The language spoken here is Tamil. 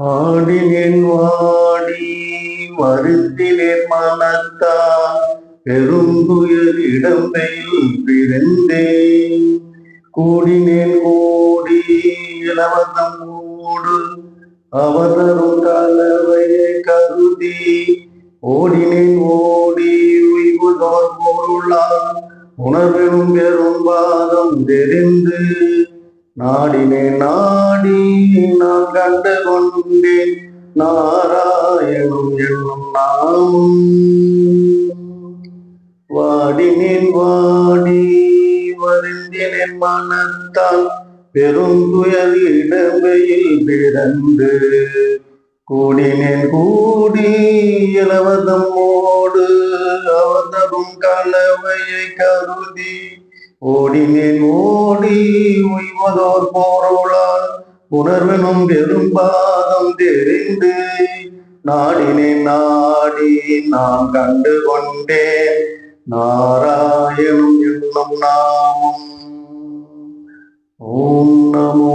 ஆடினேன் வாடி வருந்தினேன் மனத்தால் பெருந்துயர் இடம்பெயில் பிறந்தேன். கூடினேன் கோடி இலவசம் ஓடு அவதரும் கலவையை கருதி ஓடினேன் ஓடி உய்வுதோர் பொருளால் உணர்வெனும் பெரும் பாதம் தெரிந்து நாடினேன் நாடி நான் கண்டு கொண்டேன் நாராயணம் என்னும் நாமம். வாடினேன் வாடி வருந்தினேன் மனத்தால் பெருந்துயர் இடம்பெயில் பிறந்து கூடினேன் கூடி இலவசம் ஓடு அவதரும் கலவையை கருதி ஓடினேன் ஓடி உய்வதோர் பொருளால் உணர்வெனும் பெரும் பாதம் தெரிந்து நாடினேன் நாடி நான் கண்டு கொண்டேன் நாராயணம் என்னும் நாமம். ஓம் நமோ